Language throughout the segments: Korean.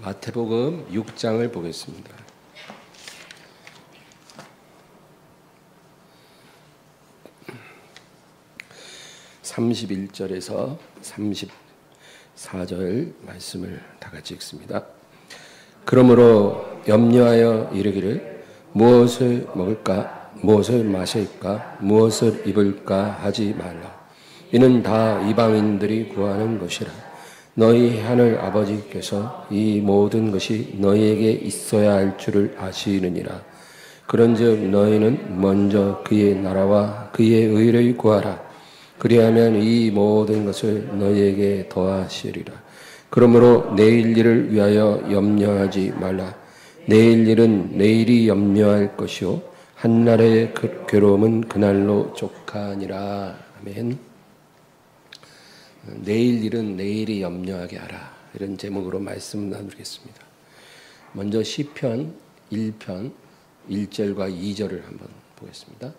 마태복음 6장을 보겠습니다. 31절에서 34절 말씀을 다 같이 읽습니다. 그러므로 염려하여 이르기를 무엇을 먹을까, 무엇을 마실까, 무엇을 입을까 하지 말라. 이는 다 이방인들이 구하는 것이라. 너희 하늘 아버지께서 이 모든 것이 너희에게 있어야 할 줄을 아시느니라. 그런즉 너희는 먼저 그의 나라와 그의 의를 구하라. 그리하면 이 모든 것을 너희에게 더하시리라. 그러므로 내일 일을 위하여 염려하지 말라. 내일 일은 내일이 염려할 것이요 한날의 괴로움은 그날로 족하니라. 아멘. 내일 일은 내일이 염려하게 하라. 이런 제목으로 말씀 나누겠습니다. 먼저 시편 1편 1절과 2절을 한번 보겠습니다.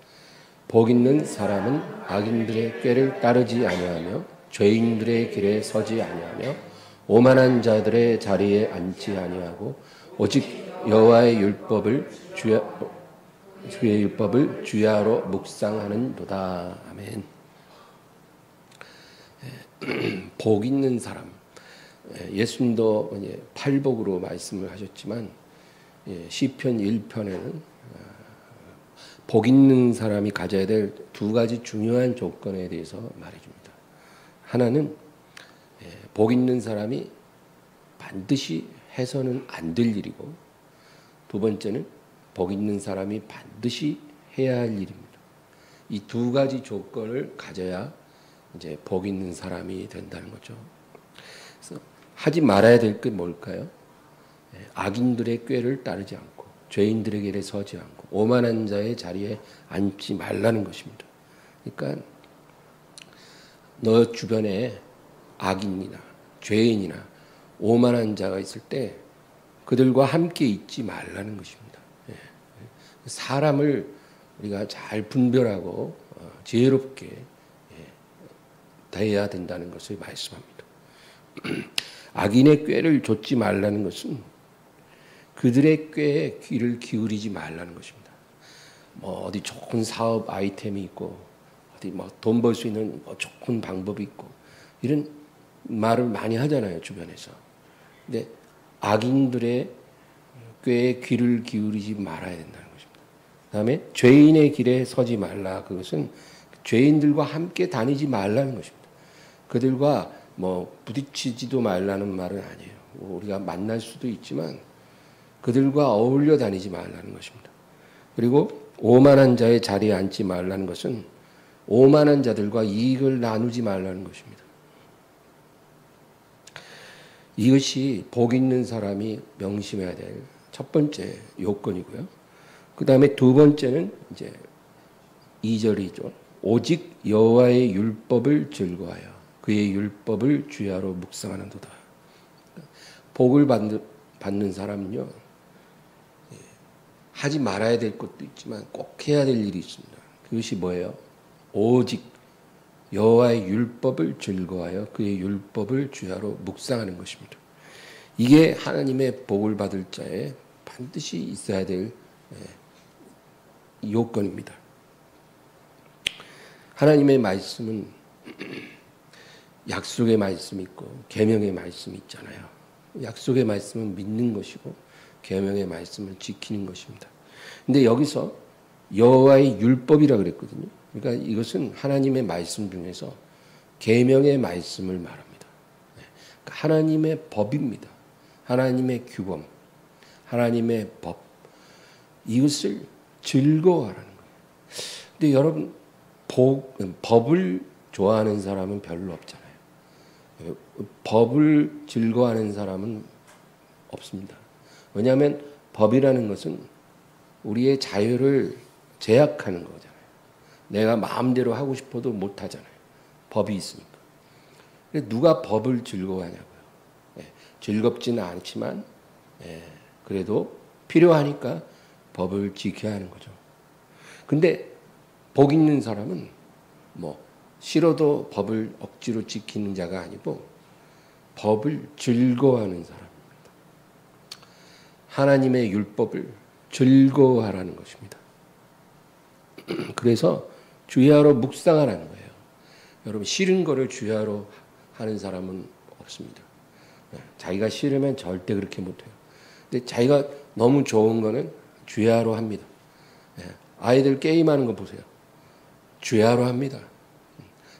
복 있는 사람은 악인들의 꾀를 따르지 아니하며 죄인들의 길에 서지 아니하며 오만한 자들의 자리에 앉지 아니하고 오직 여호와의 율법을 주의 율법을 주야로 묵상하는도다. 아멘. 복 있는 사람, 예수님도 팔복으로 말씀을 하셨지만 시편 1편에는 복 있는 사람이 가져야 될 두 가지 중요한 조건에 대해서 말해줍니다. 하나는 복 있는 사람이 반드시 해서는 안 될 일이고, 두 번째는 복 있는 사람이 반드시 해야 할 일입니다. 이 두 가지 조건을 가져야 이제 복 있는 사람이 된다는 거죠. 그래서 하지 말아야 될 게 뭘까요? 악인들의 꾀를 따르지 않고 죄인들의 길에 서지 않고 오만한 자의 자리에 앉지 말라는 것입니다. 그러니까 너 주변에 악인이나 죄인이나 오만한 자가 있을 때 그들과 함께 있지 말라는 것입니다. 사람을 우리가 잘 분별하고 지혜롭게 대해야 된다는 것을 말씀합니다. 악인의 꾀를 좇지 말라는 것은 그들의 꾀에 귀를 기울이지 말라는 것입니다. 어디 좋은 사업 아이템이 있고 어디 돈 벌 수 있는 좋은 방법이 있고 이런 말을 많이 하잖아요, 주변에서. 근데 악인들의 꾀에 귀를 기울이지 말아야 된다는 것입니다. 그다음에 죄인의 길에 서지 말라. 그것은 죄인들과 함께 다니지 말라는 것입니다. 그들과 부딪히지도 말라는 말은 아니에요. 우리가 만날 수도 있지만 그들과 어울려 다니지 말라는 것입니다. 그리고 오만한 자의 자리에 앉지 말라는 것은 오만한 자들과 이익을 나누지 말라는 것입니다. 이것이 복 있는 사람이 명심해야 될 첫 번째 요건이고요. 그 다음에 두 번째는 이제 2절이죠. 오직 여호와의 율법을 즐거워하여 그의 율법을 주야로 묵상하는도다. 복을 받는 사람은요, 하지 말아야 될 것도 있지만 꼭 해야 될 일이 있습니다. 그것이 뭐예요? 오직 여호와의 율법을 즐거워하여 그의 율법을 주야로 묵상하는 것입니다. 이게 하나님의 복을 받을 자에 반드시 있어야 될 요건입니다. 하나님의 말씀은 약속의 말씀이 있고 계명의 말씀이 있잖아요. 약속의 말씀은 믿는 것이고 계명의 말씀을 지키는 것입니다. 근데 여기서 여호와의 율법이라 그랬거든요. 그러니까 이것은 하나님의 말씀 중에서 계명의 말씀을 말합니다. 그러니까 하나님의 법입니다. 하나님의 규범, 하나님의 법, 이것을 즐거워하라는 거예요. 근데 여러분, 법을 좋아하는 사람은 별로 없잖아요. 법을 즐거워하는 사람은 없습니다. 왜냐하면 법이라는 것은 우리의 자유를 제약하는 거잖아요. 내가 마음대로 하고 싶어도 못 하잖아요. 법이 있으니까. 누가 법을 즐거워하냐고요. 즐겁지는 않지만 그래도 필요하니까 법을 지켜야 하는 거죠. 근데 복 있는 사람은 싫어도 법을 억지로 지키는 자가 아니고 법을 즐거워하는 사람입니다. 하나님의 율법을 즐거워하라는 것입니다. 그래서 주야로 묵상하라는 거예요. 여러분 싫은 거를 주야로 하는 사람은 없습니다. 자기가 싫으면 절대 그렇게 못해요. 근데 자기가 너무 좋은 거는 주야로 합니다. 아이들 게임하는 거 보세요. 주야로 합니다.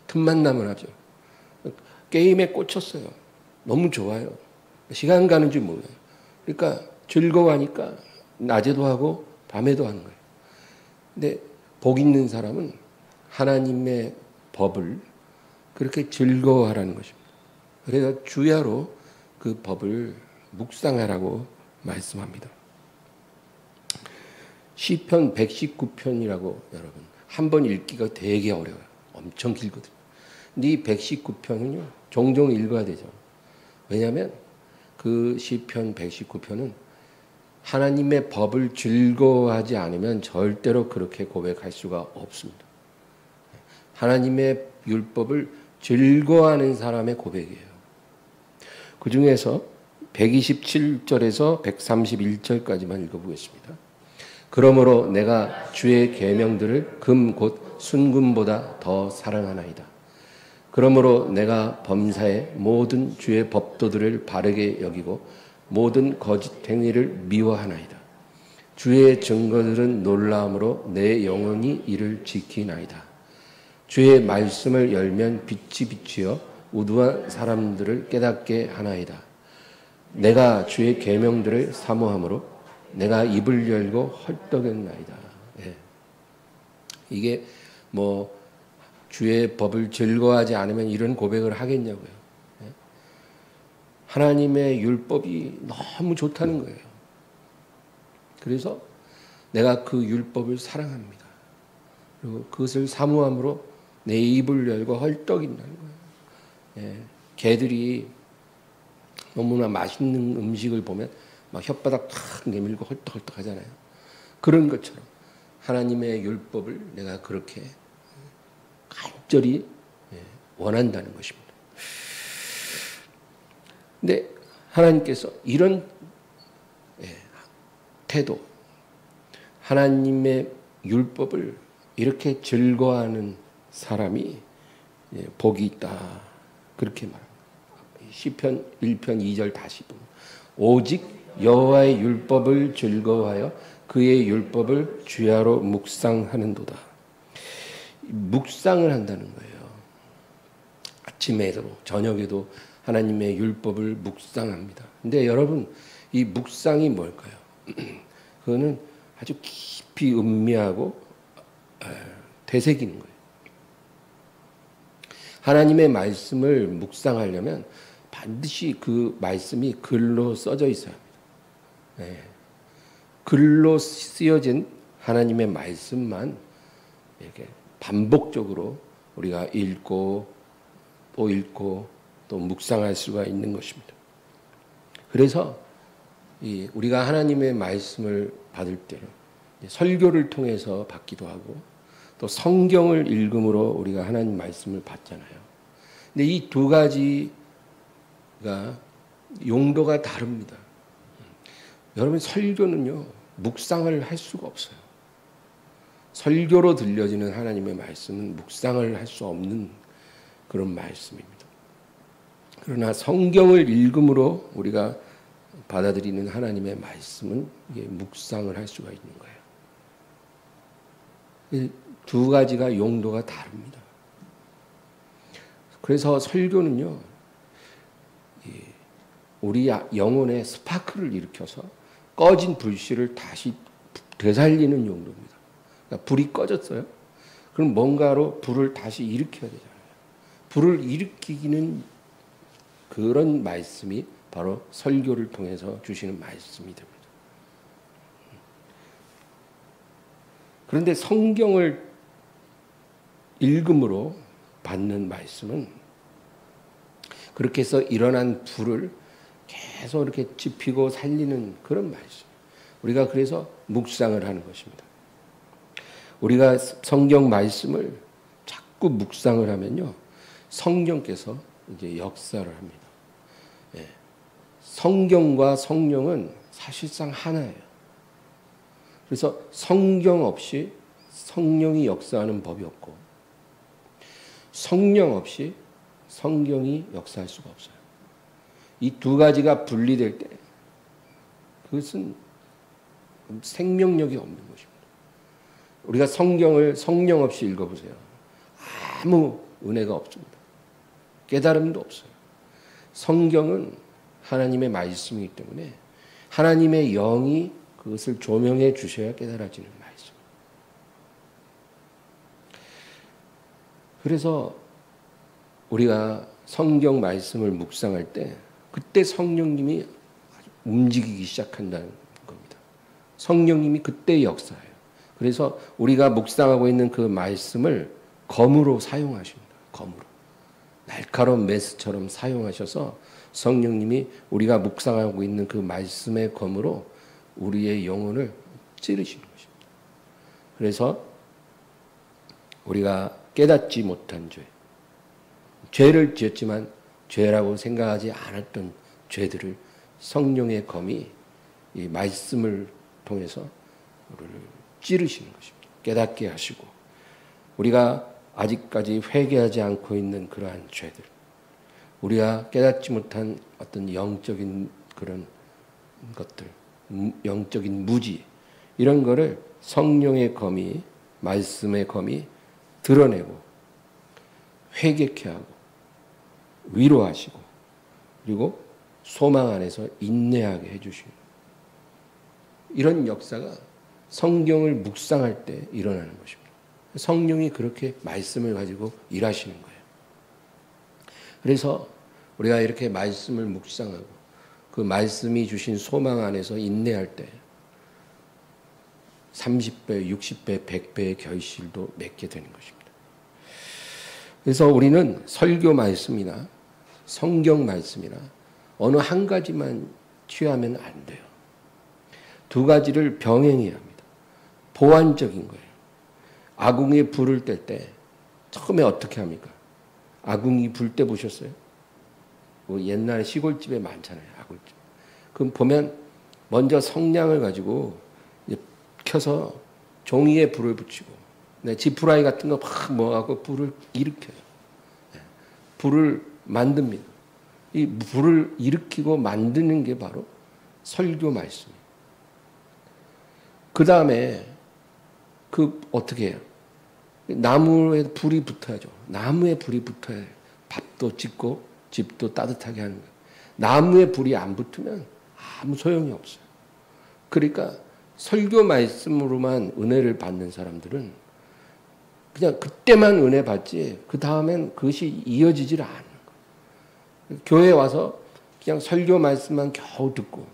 틈만 나면 하죠. 게임에 꽂혔어요. 너무 좋아요. 시간 가는 줄 몰라요. 그러니까 즐거워하니까 낮에도 하고 밤에도 하는 거예요. 근데 복 있는 사람은 하나님의 법을 그렇게 즐거워하라는 것입니다. 그래서 주야로 그 법을 묵상하라고 말씀합니다. 시편 119편이라고 여러분 한 번 읽기가 되게 어려워요. 엄청 길거든요. 근데 이 119편은요 종종 읽어야 되죠. 왜냐하면 그 시편 119편은 하나님의 법을 즐거워하지 않으면 절대로 그렇게 고백할 수가 없습니다. 하나님의 율법을 즐거워하는 사람의 고백이에요. 그 중에서 127절에서 131절까지만 읽어보겠습니다. 그러므로 내가 주의 계명들을 금 곧 순금보다 더 사랑하나이다. 그러므로 내가 범사의 모든 주의 법도들을 바르게 여기고 모든 거짓 행위를 미워하나이다. 주의 증거들은 놀라움으로 내 영혼이 이를 지키나이다. 주의 말씀을 열면 빛이 비추어 우두한 사람들을 깨닫게 하나이다. 내가 주의 계명들을 사모함으로 내가 입을 열고 헐떡였나이다. 예. 이게 뭐 주의 법을 즐거워하지 않으면 이런 고백을 하겠냐고요. 예. 하나님의 율법이 너무 좋다는 거예요. 그래서 내가 그 율법을 사랑합니다. 그리고 그것을 사모함으로 내 입을 열고 헐떡인다는 거예요. 예. 개들이 너무나 맛있는 음식을 보면 막 혓바닥 탁 내밀고 헐떡헐떡 하잖아요. 그런 것처럼 하나님의 율법을 내가 그렇게 간절히 원한다는 것입니다. 근데 하나님께서 이런 태도, 하나님의 율법을 이렇게 즐거워하는 사람이 복이 있다. 그렇게 말합니다. 시편 1편 2절 다시 보면 오직 여호와의 율법을 즐거워하여 그의 율법을 주야로 묵상하는도다. 묵상을 한다는 거예요. 아침에도 저녁에도 하나님의 율법을 묵상합니다. 근데 여러분 이 묵상이 뭘까요? 그거는 아주 깊이 음미하고 되새기는 거예요. 하나님의 말씀을 묵상하려면 반드시 그 말씀이 글로 써져 있어야 합니다. 네. 글로 쓰여진 하나님의 말씀만 이렇게 반복적으로 우리가 읽고 또 묵상할 수가 있는 것입니다. 그래서 우리가 하나님의 말씀을 받을 때는 설교를 통해서 받기도 하고 또 성경을 읽음으로 우리가 하나님 말씀을 받잖아요. 근데 이 두 가지가 용도가 다릅니다. 여러분 설교는요 묵상을 할 수가 없어요. 설교로 들려지는 하나님의 말씀은 묵상을 할 수 없는 그런 말씀입니다. 그러나 성경을 읽음으로 우리가 받아들이는 하나님의 말씀은 이게 묵상을 할 수가 있는 거예요. 두 가지가 용도가 다릅니다. 그래서 설교는요, 우리 영혼에 스파크를 일으켜서 꺼진 불씨를 다시 되살리는 용도입니다. 그러니까 불이 꺼졌어요. 그럼 뭔가로 불을 다시 일으켜야 되잖아요. 불을 일으키는 그런 말씀이 바로 설교를 통해서 주시는 말씀이 됩니다. 그런데 성경을 읽음으로 받는 말씀은 그렇게 해서 일어난 불을 계속 이렇게 지피고 살리는 그런 말씀. 우리가 그래서 묵상을 하는 것입니다. 우리가 성경 말씀을 자꾸 묵상을 하면요, 성령께서 이제 역사를 합니다. 예. 성경과 성령은 사실상 하나예요. 그래서 성경 없이 성령이 역사하는 법이 없고 성령 없이 성경이 역사할 수가 없어요. 이 두 가지가 분리될 때 그것은 생명력이 없는 것입니다. 우리가 성경을 성령 없이 읽어보세요. 아무 은혜가 없습니다. 깨달음도 없어요. 성경은 하나님의 말씀이기 때문에 하나님의 영이 그것을 조명해 주셔야 깨달아지는 말씀. 그래서 우리가 성경 말씀을 묵상할 때 그때 성령님이 움직이기 시작한다는 겁니다. 성령님이 그때 역사해요. 그래서 우리가 묵상하고 있는 그 말씀을 검으로 사용하십니다. 검으로. 날카로운 메스처럼 사용하셔서 성령님이 우리가 묵상하고 있는 그 말씀의 검으로 우리의 영혼을 찌르시는 것입니다. 그래서 우리가 깨닫지 못한 죄, 죄를 지었지만 죄라고 생각하지 않았던 죄들을 성령의 검이 이 말씀을 통해서 우리를 찌르시는 것입니다. 깨닫게 하시고 우리가 아직까지 회개하지 않고 있는 그러한 죄들, 우리가 깨닫지 못한 어떤 영적인 그런 것들, 영적인 무지 이런 거를 성령의 검이 말씀의 검이 드러내고 회개케 하고 위로하시고 그리고 소망 안에서 인내하게 해주시고 이런 역사가 성경을 묵상할 때 일어나는 것입니다. 성령이 그렇게 말씀을 가지고 일하시는 거예요. 그래서 우리가 이렇게 말씀을 묵상하고 그 말씀이 주신 소망 안에서 인내할 때 30배, 60배, 100배의 결실도 맺게 되는 것입니다. 그래서 우리는 설교 말씀이나 성경 말씀이나 어느 한 가지만 취하면 안 돼요. 두 가지를 병행해야 합니다. 보완적인 거예요. 아궁이에 불을 뗄 때 처음에 어떻게 합니까? 아궁이 불 때 보셨어요? 뭐 옛날 시골집에 많잖아요. 아궁집. 그럼 보면 먼저 성냥을 가지고 켜서 종이에 불을 붙이고 지푸라기 같은 거 막 모아갖고 불을 일으켜요. 불을 만듭니다. 이 불을 일으키고 만드는 게 바로 설교 말씀이에요. 그 다음에 어떻게 해요? 나무에 불이 붙어야죠. 나무에 불이 붙어야 해요. 밥도 짓고 집도 따뜻하게 하는 거예요. 나무에 불이 안 붙으면 아무 소용이 없어요. 그러니까 설교 말씀으로만 은혜를 받는 사람들은 그냥 그때만 은혜 받지 그 다음엔 그것이 이어지질 않는 거예요. 교회에 와서 그냥 설교 말씀만 겨우 듣고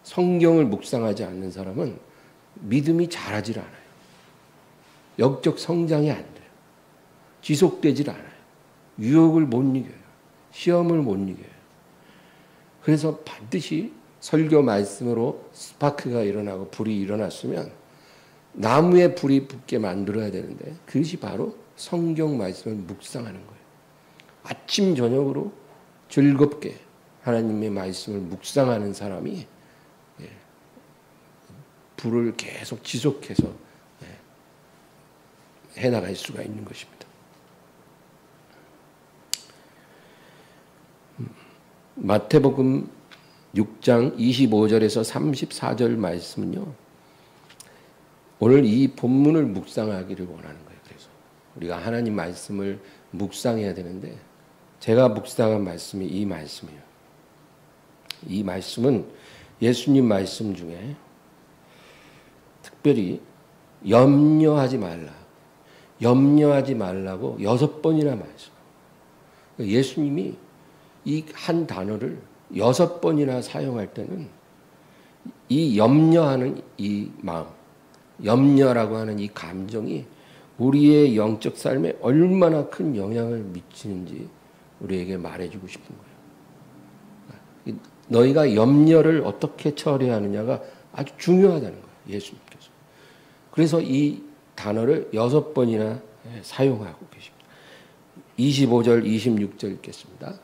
성경을 묵상하지 않는 사람은 믿음이 자라질 않아요. 영적 성장이 안 돼요. 지속되질 않아요. 유혹을 못 이겨요. 시험을 못 이겨요. 그래서 반드시 설교 말씀으로 스파크가 일어나고 불이 일어났으면 나무에 불이 붙게 만들어야 되는데 그것이 바로 성경 말씀을 묵상하는 거예요. 아침 저녁으로 즐겁게 하나님의 말씀을 묵상하는 사람이 불을 계속 지속해서 해나갈 수가 있는 것입니다. 마태복음 6장 25절에서 34절 말씀은요. 오늘 이 본문을 묵상하기를 원하는 거예요. 그래서 우리가 하나님 말씀을 묵상해야 되는데 제가 묵상한 말씀이 이 말씀이에요. 이 말씀은 예수님 말씀 중에 특별히 염려하지 말라고 6번이나 말씀. 예수님이 이 한 단어를 6번이나 사용할 때는 이 염려하는 이 마음, 염려라고 하는 이 감정이 우리의 영적 삶에 얼마나 큰 영향을 미치는지 우리에게 말해주고 싶은 거예요. 너희가 염려를 어떻게 처리하느냐가 아주 중요하다는 거예요. 예수님께서. 그래서 이 단어를 6번이나 사용하고 계십니다. 25절, 26절 읽겠습니다.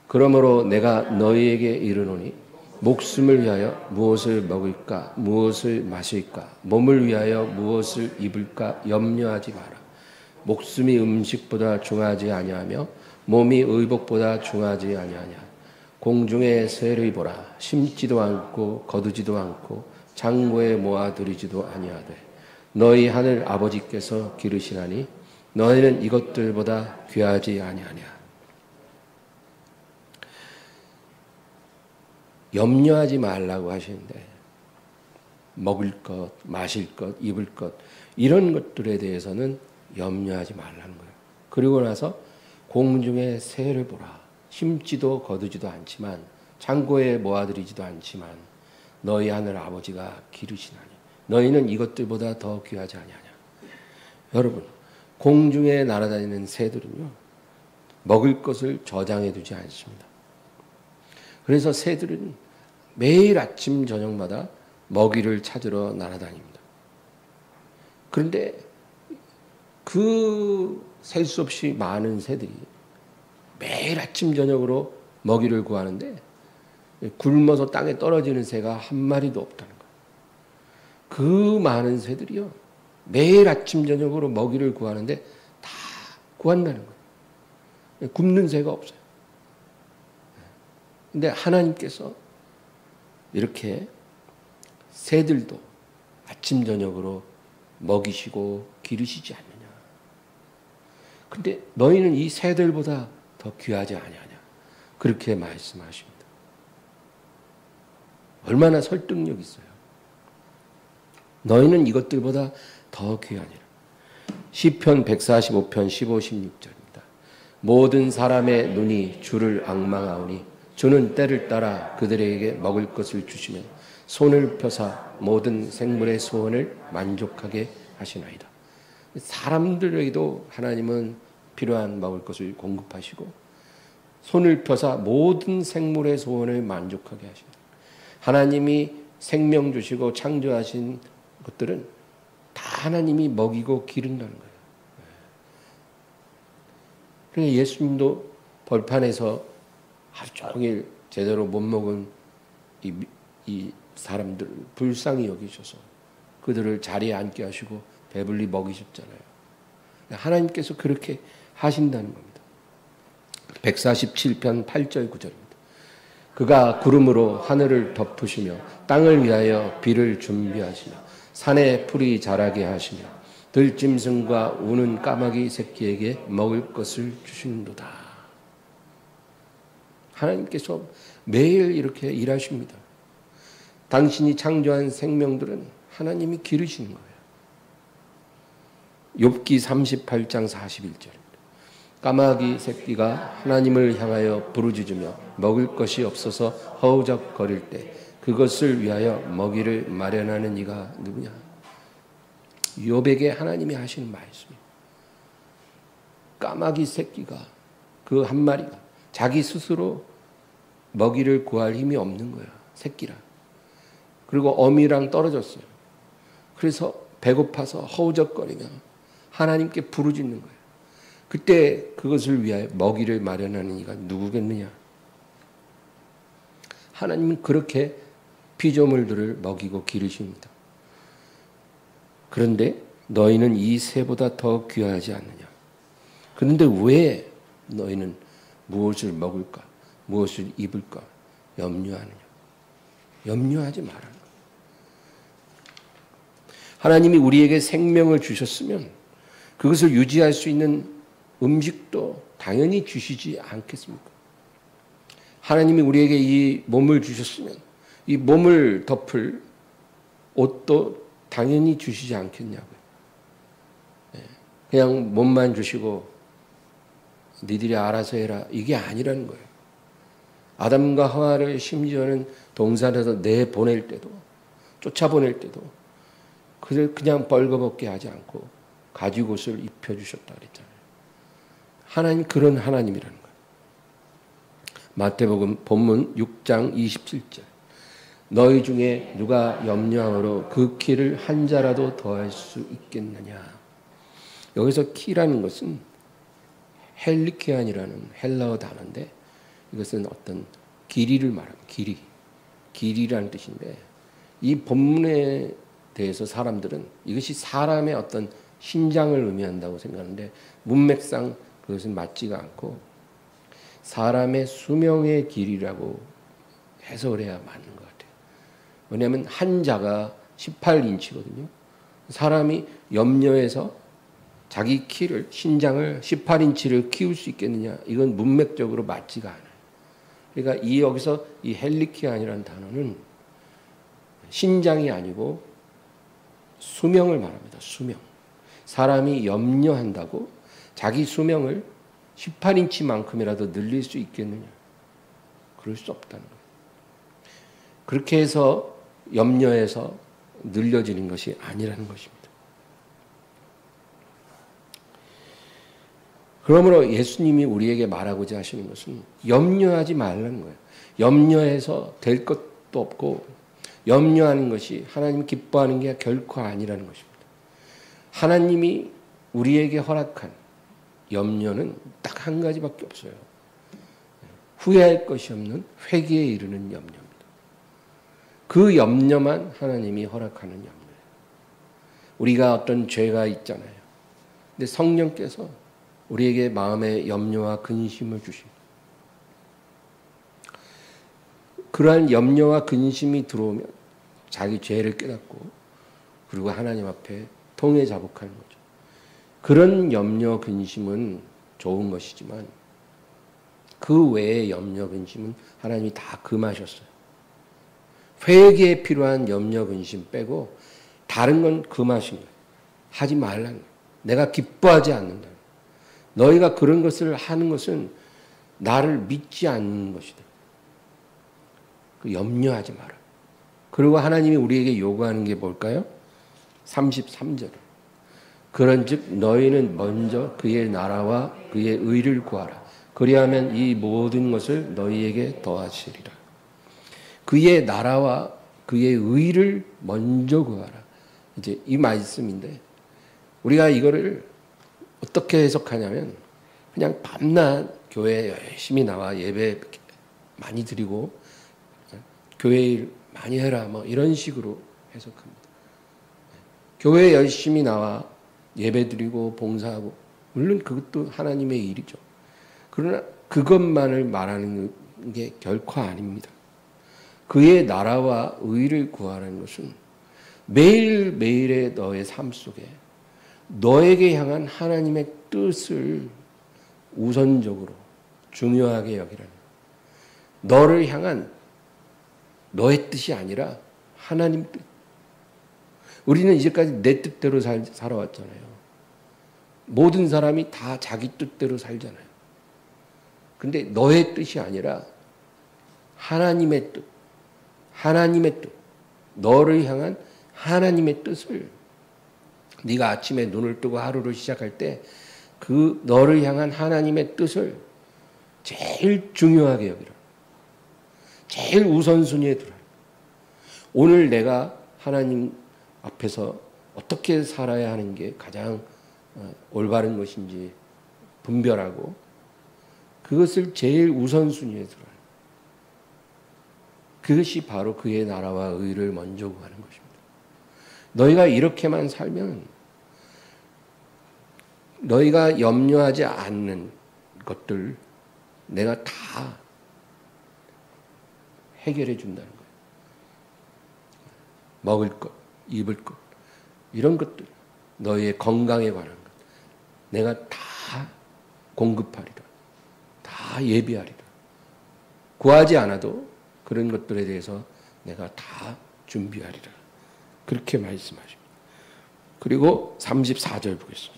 그러므로 내가 너희에게 이르노니 목숨을 위하여 무엇을 먹을까, 무엇을 마실까, 몸을 위하여 무엇을 입을까 염려하지 마라. 목숨이 음식보다 중하지 아니하며 몸이 의복보다 중하지 아니하냐. 공중의 새를 보라. 심지도 않고 거두지도 않고 창고에 모아들이지도 아니하되 너희 하늘 아버지께서 기르시나니 너희는 이것들보다 귀하지 아니하냐. 염려하지 말라고 하시는데 먹을 것, 마실 것, 입을 것 이런 것들에 대해서는 염려하지 말라는 거예요. 그리고 나서 공중의 새를 보라. 심지도 거두지도 않지만 창고에 모아들이지도 않지만 너희 하늘 아버지가 기르시나니 너희는 이것들보다 더 귀하지 아니하냐. 여러분, 공중에 날아다니는 새들은요 먹을 것을 저장해 두지 않습니다. 그래서 새들은 매일 아침 저녁마다 먹이를 찾으러 날아다닙니다. 그런데 그 셀 수 없이 많은 새들이 매일 아침 저녁으로 먹이를 구하는데 굶어서 땅에 떨어지는 새가 한 마리도 없다는 거예요. 그 많은 새들이요 매일 아침 저녁으로 먹이를 구하는데 다 구한다는 거예요. 굶는 새가 없어요. 근데 하나님께서 이렇게 새들도 아침 저녁으로 먹이시고 기르시지 않느냐. 근데 너희는 이 새들보다 더 귀하지 아니하냐. 그렇게 말씀하십니다. 얼마나 설득력 있어요. 너희는 이것들보다 더 귀하니라. 시편 145편 15, 16절입니다. 모든 사람의 눈이 주를 앙망하오니 주는 때를 따라 그들에게 먹을 것을 주시며 손을 펴사 모든 생물의 소원을 만족하게 하시나이다. 사람들에게도 하나님은 필요한 먹을 것을 공급하시고 손을 펴사 모든 생물의 소원을 만족하게 하신다. 하나님이 생명 주시고 창조하신 것들은 다 하나님이 먹이고 기른다는 거예요. 그러니까 예수님도 벌판에서 하루 종일 제대로 못 먹은 이 사람들 불쌍히 여기셔서 그들을 자리에 앉게 하시고 배불리 먹이셨잖아요. 하나님께서 그렇게 하신다는 겁니다. 147편 8절 9절입니다. 그가 구름으로 하늘을 덮으시며 땅을 위하여 비를 준비하시며 산에 풀이 자라게 하시며 들짐승과 우는 까마귀 새끼에게 먹을 것을 주시는도다. 하나님께서 매일 이렇게 일하십니다. 당신이 창조한 생명들은 하나님이 기르시는 거예요. 욥기 38장 41절입니다. 까마귀 새끼가 하나님을 향하여 부르짖으며 먹을 것이 없어서 허우적거릴 때 그것을 위하여 먹이를 마련하는 이가 누구냐? 욥에게 하나님이 하시는 말씀이에요. 까마귀 새끼가 그 한 마리가 자기 스스로 먹이를 구할 힘이 없는 거야. 새끼라. 그리고 어미랑 떨어졌어요. 그래서 배고파서 허우적거리며 하나님께 부르짖는 거예요. 그때 그것을 위하여 먹이를 마련하는 이가 누구겠느냐? 하나님은 그렇게 피조물들을 먹이고 기르십니다. 그런데 너희는 이 새보다 더 귀하지 않느냐? 그런데 왜 너희는 무엇을 먹을까? 무엇을 입을까? 염려하느냐? 염려하지 말라는 거예요. 하나님이 우리에게 생명을 주셨으면 그것을 유지할 수 있는 음식도 당연히 주시지 않겠습니까? 하나님이 우리에게 이 몸을 주셨으면 이 몸을 덮을 옷도 당연히 주시지 않겠냐고요. 그냥 몸만 주시고 니들이 알아서 해라 이게 아니라는 거예요. 아담과 하와를 심지어는 동산에서 내보낼 때도 쫓아보낼 때도 그들 그냥 벌거벗게 하지 않고 가죽옷을 입혀주셨다 그랬잖아요. 하나님 그런 하나님이라는 거예요. 마태복음 본문 6장 27절 너희 중에 누가 염려함으로 그 키를 한 자라도 더할 수 있겠느냐. 여기서 키라는 것은 헬리케안이라는 헬라어 단어인데 이것은 어떤 길이를 말합니다. 길이라는 뜻인데 이 본문에 대해서 사람들은 이것이 사람의 어떤 신장을 의미한다고 생각하는데 문맥상 그것은 맞지가 않고 사람의 수명의 길이라고 해석을 해야 맞는 것 같아요. 왜냐하면 한 자가 18인치거든요. 사람이 염려해서 자기 키를 신장을 18인치를 키울 수 있겠느냐? 이건 문맥적으로 맞지가 않아요. 그러니까 여기서 이 헬리키안이라는 단어는 신장이 아니고 수명을 말합니다. 수명. 사람이 염려한다고 자기 수명을 18인치만큼이라도 늘릴 수 있겠느냐? 그럴 수 없다는 거예요. 그렇게 해서 염려해서 늘려지는 것이 아니라는 것입니다. 그러므로 예수님이 우리에게 말하고자 하시는 것은 염려하지 말라는 거예요. 염려해서 될 것도 없고 염려하는 것이 하나님 기뻐하는 게 결코 아니라는 것입니다. 하나님이 우리에게 허락한 염려는 딱 한 가지밖에 없어요. 후회할 것이 없는 회개에 이르는 염려입니다. 그 염려만 하나님이 허락하는 염려예요. 우리가 어떤 죄가 있잖아요. 근데 성령께서 우리에게 마음의 염려와 근심을 주십니다. 그러한 염려와 근심이 들어오면 자기 죄를 깨닫고 그리고 하나님 앞에 통회 자복하는 거죠. 그런 염려 근심은 좋은 것이지만 그 외의 염려 근심은 하나님이 다 금하셨어요. 회개에 필요한 염려 근심 빼고 다른 건 금하신 거예요. 하지 말라는 거예요. 내가 기뻐하지 않는다. 너희가 그런 것을 하는 것은 나를 믿지 않는 것이다. 염려하지 마라. 그리고 하나님이 우리에게 요구하는 게 뭘까요? 33절. 그런즉 너희는 먼저 그의 나라와 그의 의를 구하라. 그리하면 이 모든 것을 너희에게 더하시리라. 그의 나라와 그의 의를 먼저 구하라. 이제 이 말씀인데 우리가 이거를 어떻게 해석하냐면 그냥 밤낮 교회에 열심히 나와 예배 많이 드리고 교회 일 많이 해라 뭐 이런 식으로 해석합니다. 교회에 열심히 나와 예배 드리고 봉사하고 물론 그것도 하나님의 일이죠. 그러나 그것만을 말하는 게 결코 아닙니다. 그의 나라와 의를 구하라는 것은 매일매일의 너의 삶 속에 너에게 향한 하나님의 뜻을 우선적으로 중요하게 여기라는 너를 향한 너의 뜻이 아니라 하나님 뜻. 우리는 이제까지 내 뜻대로 살아왔잖아요. 모든 사람이 다 자기 뜻대로 살잖아요. 근데 너의 뜻이 아니라 하나님의 뜻, 하나님의 뜻, 너를 향한 하나님의 뜻을 네가 아침에 눈을 뜨고 하루를 시작할 때 그 너를 향한 하나님의 뜻을 제일 중요하게 여기라. 제일 우선순위에 두라. 오늘 내가 하나님 앞에서 어떻게 살아야 하는 게 가장 올바른 것인지 분별하고 그것을 제일 우선순위에 두라. 그것이 바로 그의 나라와 의를 먼저 구하는 것입니다. 너희가 이렇게만 살면 너희가 염려하지 않는 것들 내가 다 해결해 준다는 거예요. 먹을 것, 입을 것, 이런 것들, 너희의 건강에 관한 것, 내가 다 공급하리라. 다 예비하리라. 구하지 않아도 그런 것들에 대해서 내가 다 준비하리라. 그렇게 말씀하십니다. 그리고 34절 보겠습니다.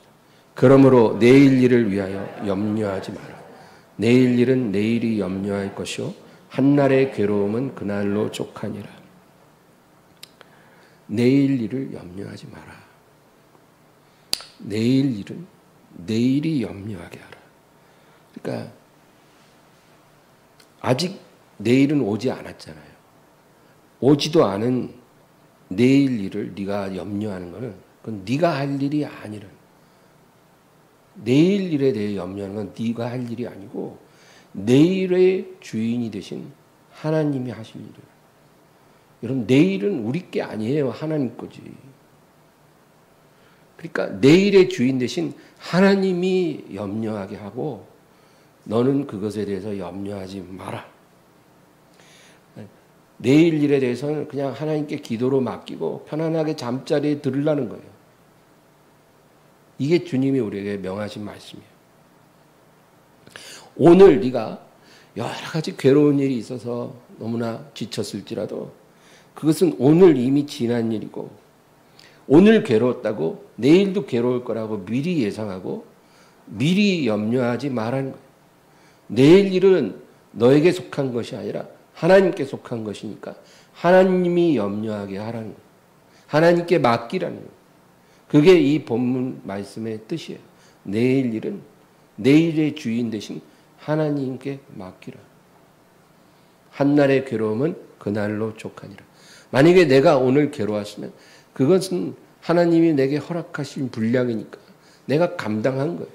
그러므로 내일 일을 위하여 염려하지 마라. 내일 일은 내일이 염려할 것이요 한날의 괴로움은 그날로 족하니라. 내일 일을 염려하지 마라. 내일 일은 내일이 염려하게 하라. 그러니까 아직 내일은 오지 않았잖아요. 오지도 않은 내일 일을 네가 염려하는 것은 그건 네가 할 일이 아니라 내일 일에 대해 염려하는 건 네가 할 일이 아니고 내일의 주인이 되신 하나님이 하실 일이에요. 여러분, 내일은 우리 게 아니에요. 하나님 거지. 그러니까 내일의 주인 대신 하나님이 염려하게 하고 너는 그것에 대해서 염려하지 마라. 내일 일에 대해서는 그냥 하나님께 기도로 맡기고 편안하게 잠자리에 들으라는 거예요. 이게 주님이 우리에게 명하신 말씀이에요. 오늘 네가 여러 가지 괴로운 일이 있어서 너무나 지쳤을지라도 그것은 오늘 이미 지난 일이고 오늘 괴로웠다고 내일도 괴로울 거라고 미리 예상하고 미리 염려하지 말라는 거예요. 내일 일은 너에게 속한 것이 아니라 하나님께 속한 것이니까 하나님이 염려하게 하라는 거예요. 하나님께 맡기라는 거예요. 그게 이 본문 말씀의 뜻이에요. 내일 일은 내일의 주인 대신 하나님께 맡기라. 한날의 괴로움은 그날로 족하니라. 만약에 내가 오늘 괴로웠으면 그것은 하나님이 내게 허락하신 분량이니까 내가 감당한 거예요.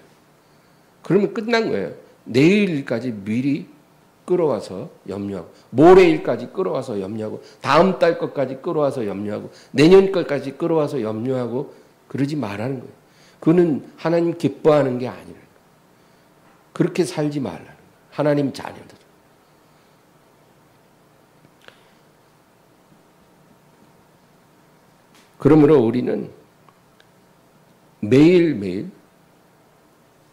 그러면 끝난 거예요. 내일까지 미리 끌어와서 염려하고 모레일까지 끌어와서 염려하고 다음 달 것까지 끌어와서 염려하고 내년 것까지 끌어와서 염려하고 그러지 말라는 거예요. 그거는 하나님 기뻐하는 게 아니라 그렇게 살지 말라는 거예요. 하나님 자녀들. 그러므로 우리는 매일매일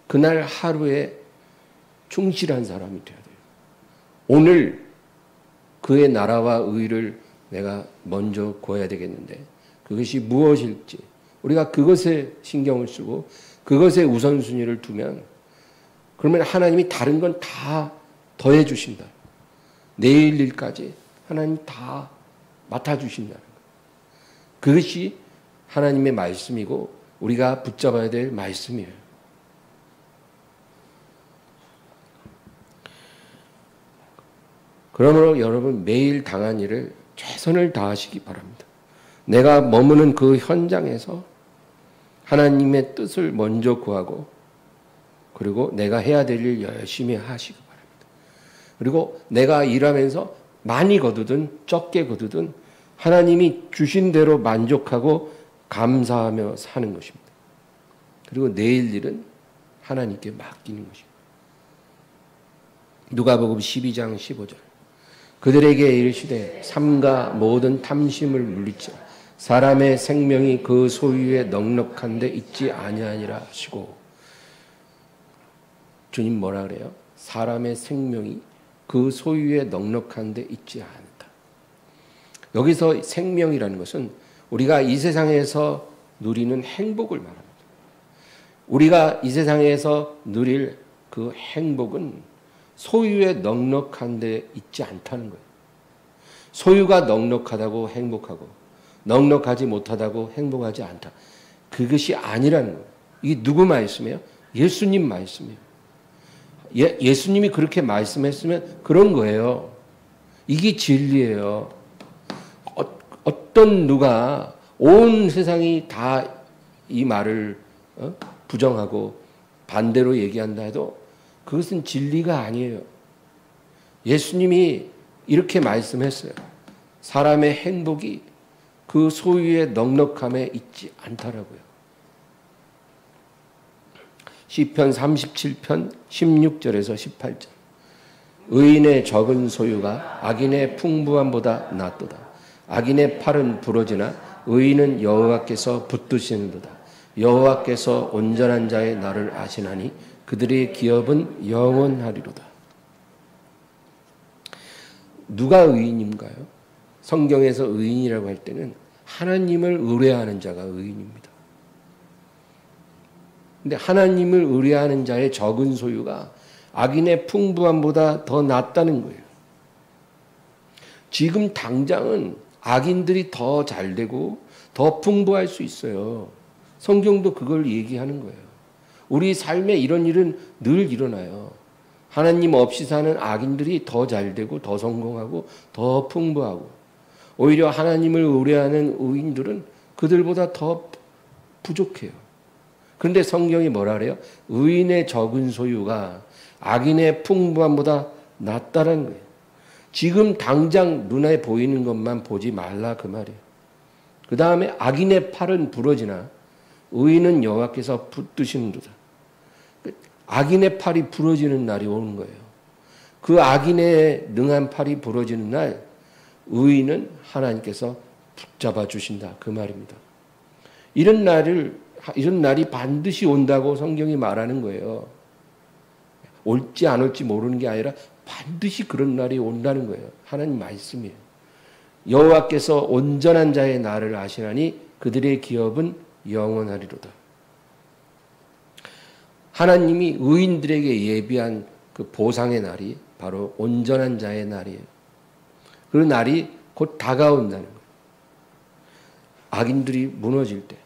그날 하루에 충실한 사람이 되어야 돼요. 오늘 그의 나라와 의를 내가 먼저 구해야 되겠는데 그것이 무엇일지 우리가 그것에 신경을 쓰고 그것에 우선순위를 두면 그러면 하나님이 다른 건 다 더해 주신다. 내일 일까지 하나님 다 맡아주신다는 거예요. 그것이 하나님의 말씀이고 우리가 붙잡아야 될 말씀이에요. 그러므로 여러분 매일 당한 일을 최선을 다하시기 바랍니다. 내가 머무는 그 현장에서 하나님의 뜻을 먼저 구하고 그리고 내가 해야 될 일 열심히 하시기 바랍니다. 그리고 내가 일하면서 많이 거두든 적게 거두든 하나님이 주신 대로 만족하고 감사하며 사는 것입니다. 그리고 내일 일은 하나님께 맡기는 것입니다. 누가복음 12장 15절 그들에게 이르시되 삼가 모든 탐심을 물리치라 사람의 생명이 그 소유에 넉넉한 데 있지 아니하니라 하시고 주님 뭐라 그래요? 사람의 생명이 그 소유에 넉넉한 데 있지 않다. 여기서 생명이라는 것은 우리가 이 세상에서 누리는 행복을 말합니다. 우리가 이 세상에서 누릴 그 행복은 소유에 넉넉한 데 있지 않다는 거예요. 소유가 넉넉하다고 행복하고 넉넉하지 못하다고 행복하지 않다. 그것이 아니라는 거예요. 이게 누구 말씀이에요? 예수님 말씀이에요. 예수님이 그렇게 말씀했으면 그런 거예요. 이게 진리예요. 어떤 누가 온 세상이 다 이 말을 부정하고 반대로 얘기한다 해도 그것은 진리가 아니에요. 예수님이 이렇게 말씀했어요. 사람의 행복이 그 소유의 넉넉함에 있지 않다라고요. 시편 37편 16절에서 18절 의인의 적은 소유가 악인의 풍부함보다 낫도다. 악인의 팔은 부러지나 의인은 여호와께서 붙드시는도다. 여호와께서 온전한 자의 날을 아시나니 그들의 기업은 영원하리로다. 누가 의인인가요? 성경에서 의인이라고 할 때는 하나님을 의뢰하는 자가 의인입니다. 근데 하나님을 의뢰하는 자의 적은 소유가 악인의 풍부함보다 더 낫다는 거예요. 지금 당장은 악인들이 더 잘되고 더 풍부할 수 있어요. 성경도 그걸 얘기하는 거예요. 우리 삶에 이런 일은 늘 일어나요. 하나님 없이 사는 악인들이 더 잘되고 더 성공하고 더 풍부하고 오히려 하나님을 의뢰하는 의인들은 그들보다 더 부족해요. 그런데 성경이 뭐라 그래요? 의인의 적은 소유가 악인의 풍부함보다 낫다는 거예요. 지금 당장 눈에 보이는 것만 보지 말라 그 말이에요. 그 다음에 악인의 팔은 부러지나 의인은 여호와께서 붙드시는도다. 악인의 팔이 부러지는 날이 오는 거예요. 그 악인의 능한 팔이 부러지는 날 의인은 하나님께서 붙잡아 주신다 그 말입니다. 이런 날이 반드시 온다고 성경이 말하는 거예요. 올지 안 올지 모르는 게 아니라 반드시 그런 날이 온다는 거예요. 하나님 말씀이에요. 여호와께서 온전한 자의 날을 아시나니 그들의 기업은 영원하리로다. 하나님이 의인들에게 예비한 그 보상의 날이 바로 온전한 자의 날이에요. 그 날이 곧 다가온다는 거예요. 악인들이 무너질 때,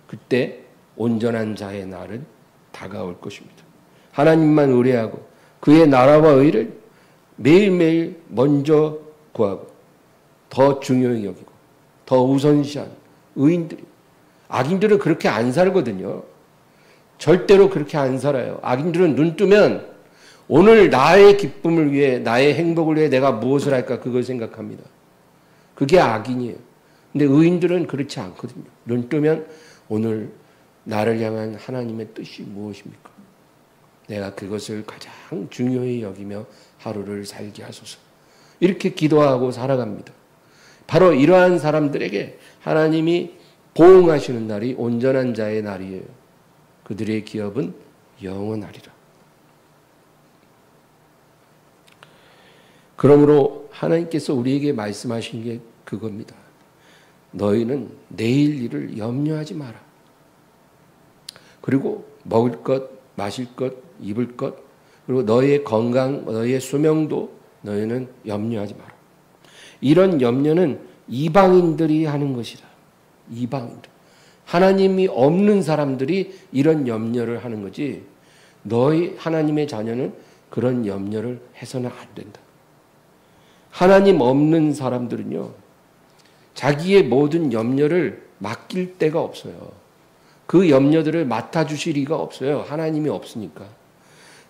그때 온전한 자의 날은 다가올 것입니다. 하나님만 의뢰하고 그의 나라와 의를 매일매일 먼저 구하고 더 중요히 여기고 더 우선시한 의인들이, 악인들은 그렇게 안 살거든요. 절대로 그렇게 안 살아요. 악인들은 눈 뜨면 오늘 나의 기쁨을 위해, 나의 행복을 위해 내가 무엇을 할까 그걸 생각합니다. 그게 악인이에요. 근데 의인들은 그렇지 않거든요. 눈 뜨면 오늘 나를 향한 하나님의 뜻이 무엇입니까? 내가 그것을 가장 중요히 여기며 하루를 살게 하소서. 이렇게 기도하고 살아갑니다. 바로 이러한 사람들에게 하나님이 보응하시는 날이 온전한 자의 날이에요. 그들의 기업은 영원하리라. 그러므로 하나님께서 우리에게 말씀하신 게 그겁니다. 너희는 내일 일을 염려하지 마라. 그리고 먹을 것, 마실 것, 입을 것, 그리고 너희의 건강, 너희의 수명도 너희는 염려하지 마라. 이런 염려는 이방인들이 하는 것이다. 이방인들. 하나님이 없는 사람들이 이런 염려를 하는 거지, 너희 하나님의 자녀는 그런 염려를 해서는 안 된다. 하나님 없는 사람들은요, 자기의 모든 염려를 맡길 데가 없어요. 그 염려들을 맡아주실 리가 없어요. 하나님이 없으니까.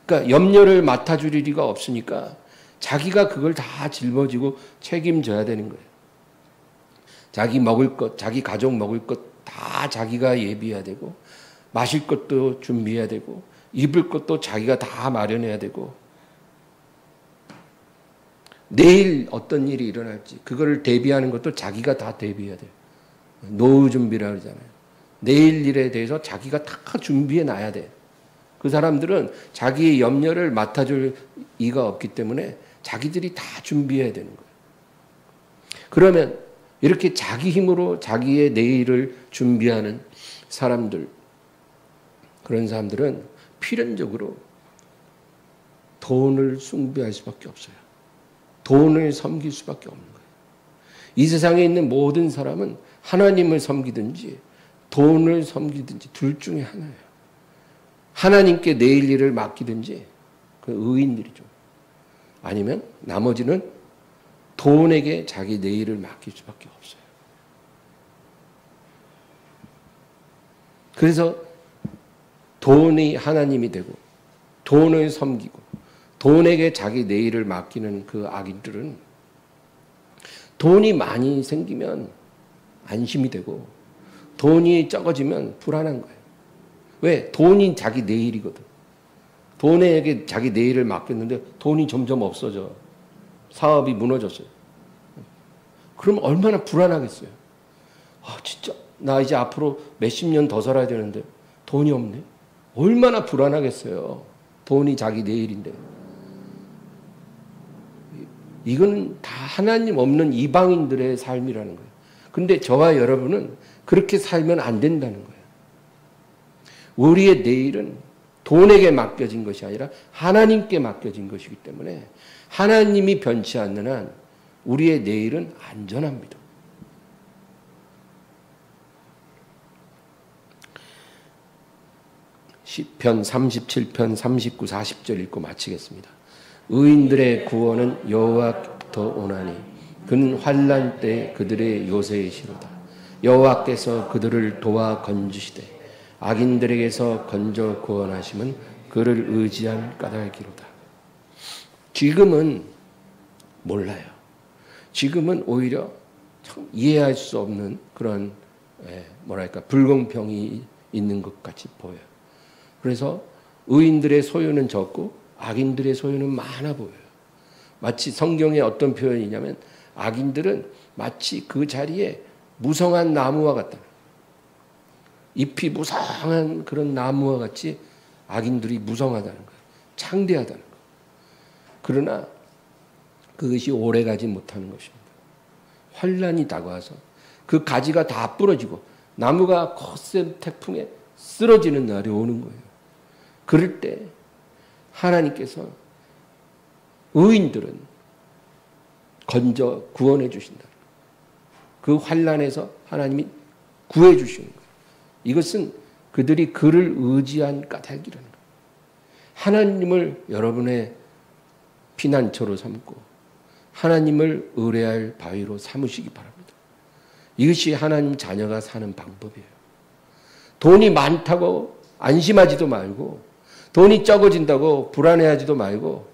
그러니까 염려를 맡아줄 리가 없으니까 자기가 그걸 다 짊어지고 책임져야 되는 거예요. 자기 먹을 것, 자기 가족 먹을 것 다 자기가 예비해야 되고, 마실 것도 준비해야 되고, 입을 것도 자기가 다 마련해야 되고, 내일 어떤 일이 일어날지 그거를 대비하는 것도 자기가 다 대비해야 돼요. 노후 준비라 그러잖아요. 내일 일에 대해서 자기가 다 준비해 놔야 돼. 그 사람들은 자기의 염려를 맡아줄 이가 없기 때문에 자기들이 다 준비해야 되는 거예요. 그러면 이렇게 자기 힘으로 자기의 내일을 준비하는 사람들, 그런 사람들은 필연적으로 돈을 숭배할 수밖에 없어요. 돈을 섬길 수밖에 없는 거예요. 이 세상에 있는 모든 사람은 하나님을 섬기든지 돈을 섬기든지 둘 중에 하나예요. 하나님께 내일 일을 맡기든지 그 의인들이죠. 아니면 나머지는 돈에게 자기 내일을 맡길 수밖에 없어요. 그래서 돈이 하나님이 되고 돈을 섬기고 돈에게 자기 내일을 맡기는 그 악인들은 돈이 많이 생기면 안심이 되고 돈이 적어지면 불안한 거예요. 왜? 돈이 자기 내일이거든. 돈에게 자기 내일을 맡겼는데 돈이 점점 없어져. 사업이 무너졌어요. 그럼 얼마나 불안하겠어요. 아, 진짜 나 이제 앞으로 몇십 년 더 살아야 되는데 돈이 없네. 얼마나 불안하겠어요. 돈이 자기 내일인데. 이거는 다 하나님 없는 이방인들의 삶이라는 거예요. 근데 저와 여러분은 그렇게 살면 안 된다는 거예요. 우리의 내일은 돈에게 맡겨진 것이 아니라 하나님께 맡겨진 것이기 때문에 하나님이 변치 않는 한 우리의 내일은 안전합니다. 시편 37편 39, 40절 읽고 마치겠습니다. 의인들의 구원은 여호와부터 오나니 그는 환난 때 그들의 요새이시로다. 여호와께서 그들을 도와 건지시되 악인들에게서 건져 구원하심은 그를 의지한 까닭이로다. 지금은 몰라요. 지금은 오히려 참 이해할 수 없는 그런 뭐랄까 불공평이 있는 것 같이 보여요. 그래서 의인들의 소유는 적고 악인들의 소유는 많아 보여요. 마치 성경에 어떤 표현이냐면 악인들은 마치 그 자리에 무성한 나무와 같다. 잎이 무성한 그런 나무와 같이 악인들이 무성하다는 거예요. 창대하다는 거예요. 그러나 그것이 오래가지 못하는 것입니다. 환란이 다가와서 그 가지가 다 부러지고 나무가 거센 태풍에 쓰러지는 날이 오는 거예요. 그럴 때 하나님께서 의인들은 건져 구원해 주신다. 그 환란에서 하나님이 구해 주시는 거예요. 이것은 그들이 그를 의지한 까닭이라는 거예요. 하나님을 여러분의 피난처로 삼고 하나님을 의뢰할 바위로 삼으시기 바랍니다. 이것이 하나님 자녀가 사는 방법이에요. 돈이 많다고 안심하지도 말고 돈이 적어진다고 불안해하지도 말고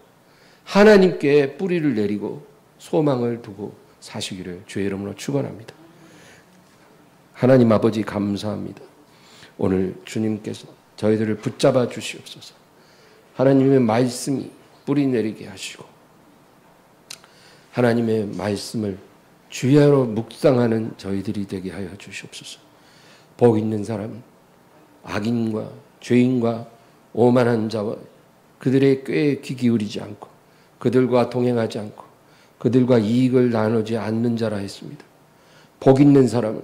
하나님께 뿌리를 내리고 소망을 두고 사시기를 주의 이름으로 축원합니다. 하나님 아버지 감사합니다. 오늘 주님께서 저희들을 붙잡아 주시옵소서. 하나님의 말씀이 뿌리 내리게 하시고 하나님의 말씀을 주야로 묵상하는 저희들이 되게 하여 주시옵소서. 복 있는 사람은 악인과 죄인과 오만한 자와 그들의 꾀에 귀 기울이지 않고 그들과 동행하지 않고 그들과 이익을 나누지 않는 자라 했습니다. 복 있는 사람은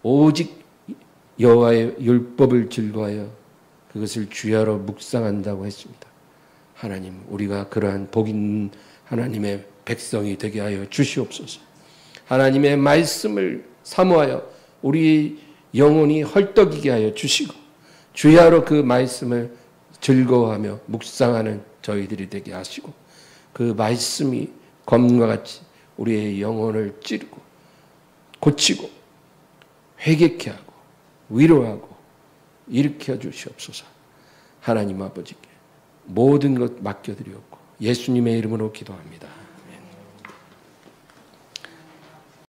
오직 여호와의 율법을 즐거워하여 그것을 주야로 묵상한다고 했습니다. 하나님, 우리가 그러한 복 있는 하나님의 백성이 되게 하여 주시옵소서. 하나님의 말씀을 사모하여 우리 영혼이 헐떡이게 하여 주시고 주야로 그 말씀을 즐거워하며 묵상하는 저희들이 되게 하시고 그 말씀이 검과 같이 우리의 영혼을 찌르고 고치고 회개케 하고 위로하고 일으켜 주시옵소서. 하나님 아버지께 모든 것 맡겨드리옵고 예수님의 이름으로 기도합니다.